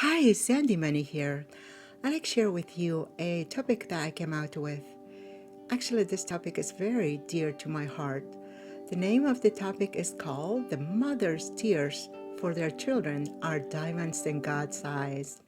Hi, Sandy Money here. I'd like to share with you a topic that I came out with. Actually, this topic is very dear to my heart. The name of the topic is called The Mother's Tears for Their Children Are Diamonds in God's Eyes.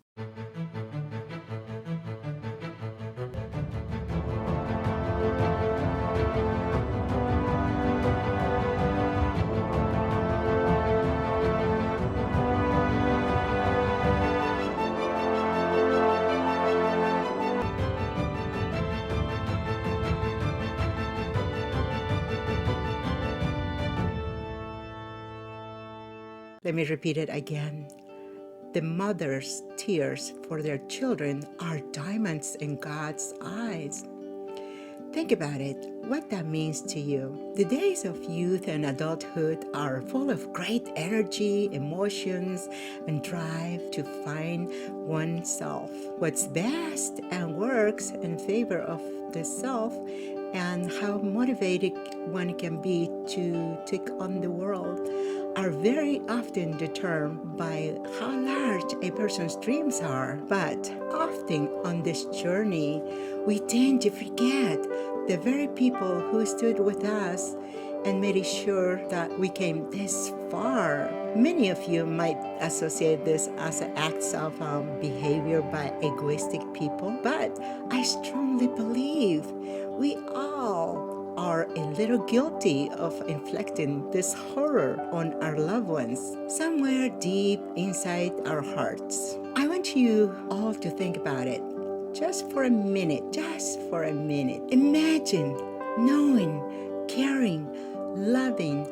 Let me repeat it again. The mother's tears for their children are diamonds in God's eyes. Think about it, what that means to you. The days of youth and adulthood are full of great energy, emotions, and drive to find oneself, what's best and works in favor of the self, and how motivated one can be to take on the world are very often determined by how large a person's dreams are. But often on this journey, we tend to forget the very people who stood with us and made sure that we came this far. Many of you might associate this as acts of behavior by egoistic people, but I strongly believe we all are a little guilty of inflicting this horror on our loved ones somewhere deep inside our hearts. I want you all to think about it just for a minute, Imagine knowing, caring, loving,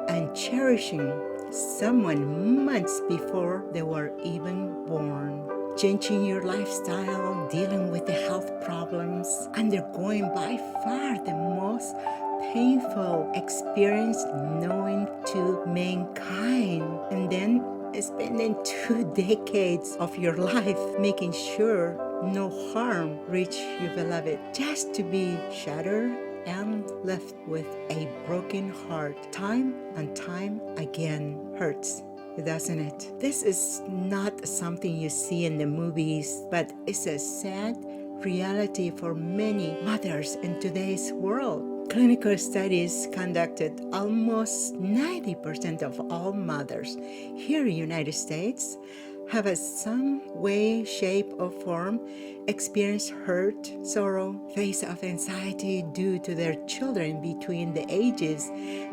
and cherishing someone months before they were even born. Changing your lifestyle, dealing with the health problems, undergoing by far the most painful experience known to mankind, and then spending 2 decades of your life making sure no harm reach your beloved, just to be shattered and left with a broken heart time and time again. Hurts, doesn't it? This is not something you see in the movies, but it's a sad reality for many mothers in today's world. Clinical studies conducted, almost 90% of all mothers here in the United States have in some way, shape, or form experienced hurt, sorrow, face of anxiety due to their children between the ages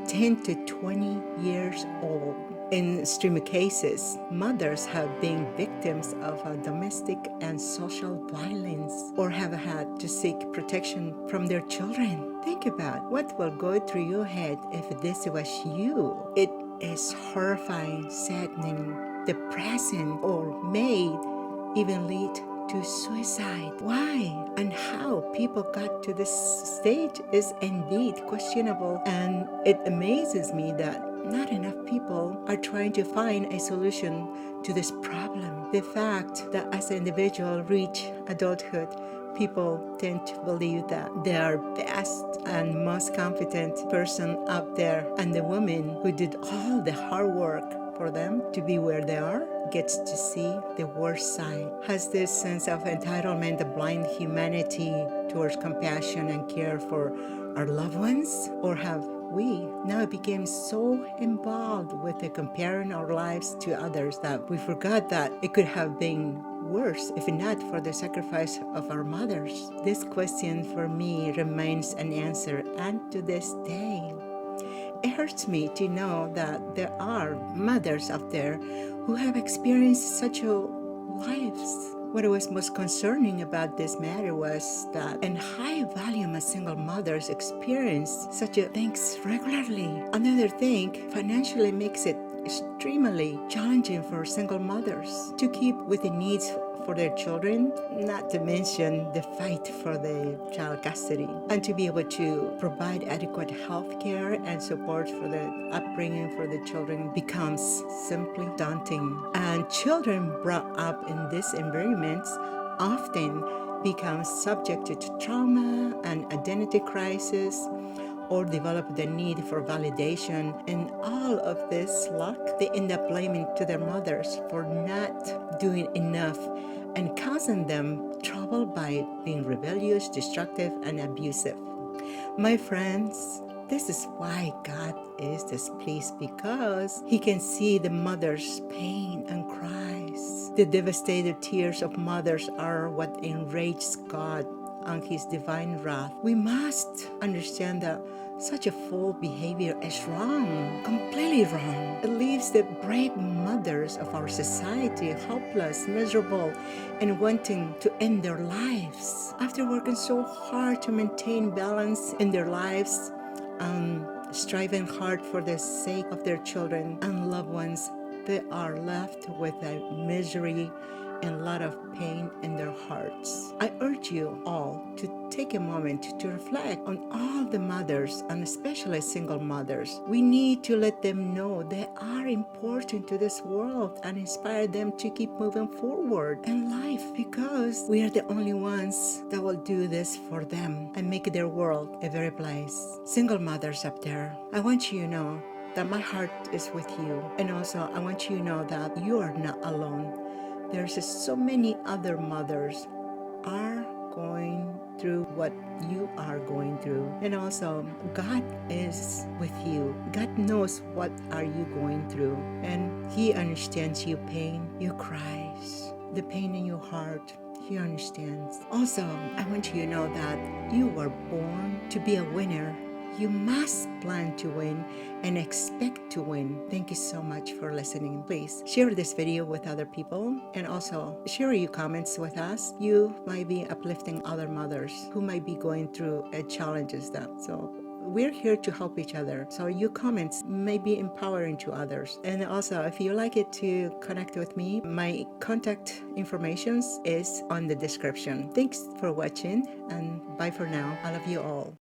10 to 20 years old. In extreme cases, mothers have been victims of domestic and social violence or have had to seek protection from their children. Think about what will go through your head if this was you. It is horrifying, saddening, depressing, or may even lead to suicide. Why and how people got to this stage is indeed questionable, and it amazes me that not enough people are trying to find a solution to this problem. The fact that as an individual reach adulthood, people tend to believe that they are best and most competent person out there, and the woman who did all the hard work for them to be where they are gets to see the worst side. Has this sense of entitlement, the blind humanity towards compassion and care for our loved ones? Or have we now became so involved with comparing our lives to others that we forgot that it could have been worse if not for the sacrifice of our mothers? This question for me remains unanswered, and to this day, it hurts me to know that there are mothers out there who have experienced such lives. What was most concerning about this matter was that in high volume single mothers experience such things regularly. Another thing, financially makes it extremely challenging for single mothers to keep with the needs for their children, not to mention the fight for the child custody, and to be able to provide adequate health care and support for the upbringing for the children becomes simply daunting. And children brought up in these environments often become subject to trauma and identity crisis, or develop the need for validation. And all of this lack, they end up blaming to their mothers for not doing enough and causing them trouble by being rebellious, destructive, and abusive. My friends, this is why God is displeased, because He can see the mother's pain and cries. The devastated tears of mothers are what enrages God on His divine wrath. We must understand that such a foul behavior is wrong, completely wrong. It leaves the brave mothers of our society helpless, miserable, and wanting to end their lives. After working so hard to maintain balance in their lives, striving hard for the sake of their children and loved ones, they are left with a misery and a lot of pain in their hearts. I urge you all to take a moment to reflect on all the mothers, and especially single mothers. We need to let them know they are important to this world and inspire them to keep moving forward in life, because we are the only ones that will do this for them and make their world a better place. Single mothers up there, I want you to know that my heart is with you, and also I want you to know that you are not alone. There's just so many other mothers are going through what you are going through, and also God is with you. God knows what are you going through, and He understands your pain, your cries, the pain in your heart. He understands. Also, I want you to know that you were born to be a winner. You must plan to win and expect to win. Thank you so much for listening. Please share this video with other people, and also share your comments with us. You might be uplifting other mothers who might be going through challenges that. So we're here to help each other. So your comments may be empowering to others. And also, if you like it to connect with me, my contact information is on the description. Thanks for watching, and bye for now. I love you all.